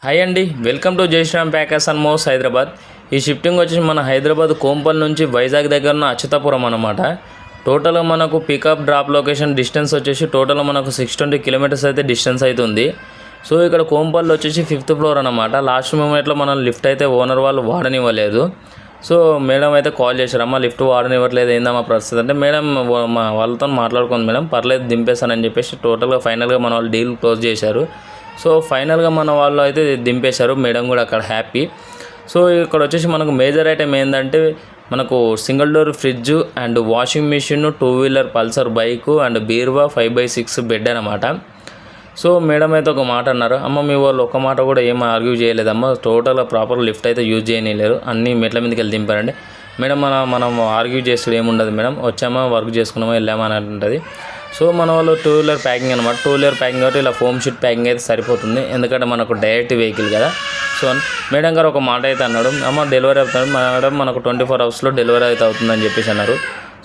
Hi అండి, welcome to జై Shriram packers and మోస్ హైదరాబాద్. ఈ షిఫ్టింగ్ వచ్చేసి మన హైదరాబాద్ కోంపల్ నుంచి వైజాగ్ దగ్గర ఉన్న అచ్యుతాపురం అనమాట. టోటల్గా మనకు పికప్ డ్రాప్ లొకేషన్ డిస్టెన్స్ వచ్చేసి టోటల్గా మనకు 620 కిలోమీటర్స్ అయితే డిస్టెన్స్ అవుతుంది. సో ఇక్కడ కోంపల్లో వచ్చేసి 5th ఫ్లోర్ అనమాట. లాస్ట్ మూమెంట్లో మనం లిఫ్ట్ అయితే ఓనర్ వాళ్ళు వాడనివ్వలేదు. సో మేడం అయితే కాల్ చేశారు, అమ్మ లిఫ్ట్ వాడనివ్వట్లేదు ఏందమ్మా పరిస్థితి అంటే, మేడం మా వాళ్ళతో మాట్లాడుకుంది మేడం, పర్లేదు దింపేస్తానని చెప్పేసి టోటల్గా ఫైనల్గా మన వాళ్ళు డీల్ క్లోజ్ చేశారు. సో ఫైనల్గా మన వాళ్ళు అయితే దింపేశారు, మేడం కూడా అక్కడ హ్యాపీ. సో ఇక్కడ వచ్చేసి మనకు మేజర్ ఐటమ్ ఏంటంటే మనకు single door fridge and washing machine, 2 wheeler Pulsar bike and బీరువా 5/6 బెడ్ అనమాట. సో మేడం అయితే ఒక మాట అన్నారు, అమ్మ మీ వాళ్ళు ఒక మాట కూడా ఏం ఆర్గ్యూ చేయలేదమ్మా, టోటల్గా ప్రాపర్ లిఫ్ట్ అయితే యూజ్ చేయలేరు, అన్నీ మెట్ల మీదకి వెళ్ళి దింపారండి. మేడం మనం ఆర్గ్యూ చేస్తే ఏముండదు మేడం, వచ్చామా వర్క్ చేసుకున్నామా వెళ్ళామా అని ఉంటుంది. సో మన వాళ్ళు 2 వీలర్ ప్యాకింగ్ అనమాట. 2 వీలర్ ప్యాకింగ్ కాబట్టి ఇలా ఫోమ్ షీట్ ప్యాకింగ్ అయితే సరిపోతుంది, ఎందుకంటే మనకు డైరెక్ట్ వెహికల్ కదా. సో మేడం గారు ఒక మాట అయితే అన్నాడు, అమ్మ డెలివరీ అవుతుంది మేడం, మనకు 24 అవర్స్లో డెలివరీ అయితే అవుతుందని చెప్పేసి అన్నారు.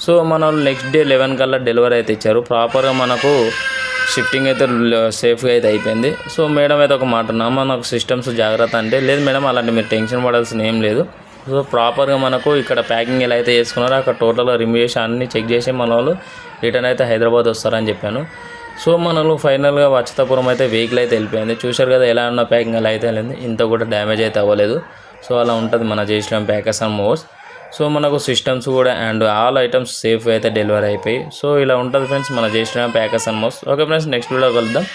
సో మన వాళ్ళు నెక్స్ట్ డే 11 కల్లా డెలివరీ అయితే ఇచ్చారు. ప్రాపర్గా మనకు షిఫ్టింగ్ అయితే సేఫ్గా అయితే అయిపోయింది. సో మేడం అయితే ఒక మాట అమ్మ నాకు సిస్టమ్స్ జాగ్రత్త అంటే, లేదు మేడం అలాంటి మీరు టెన్షన్ పడాల్సిన ఏం లేదు. సో ప్రాపర్గా మనకు ఇక్కడ ప్యాకింగ్ ఎలా అయితే చేసుకున్నారో అక్కడ టోటల్గా రిమూవ్ చేసి అన్నీ చెక్ చేసి మన వాళ్ళు రిటర్న్ అయితే హైదరాబాద్ వస్తారని చెప్పాను. సో మనలో ఫైనల్గా అచ్యుతాపురం అయితే వెహికల్ అయితే వెళ్ళిపోయింది. చూశారు కదా ఎలా ఉన్న ప్యాకింగ్ అలా అయితే వెళ్ళింది, ఇంత కూడా డ్యామేజ్ అయితే అవ్వలేదు. సో అలా ఉంటుంది మన Jai Shriram packers and movers. So మనకు సిస్టమ్స్ కూడా అండ్ ఆల్ ఐటమ్స్ సేఫ్గా అయితే డెలివరీ అయిపోయి. సో ఇలా ఉంటుంది ఫ్రెండ్స్ మన Jai Shriram packers and movers. Okay friends, next video కలుద్దాం.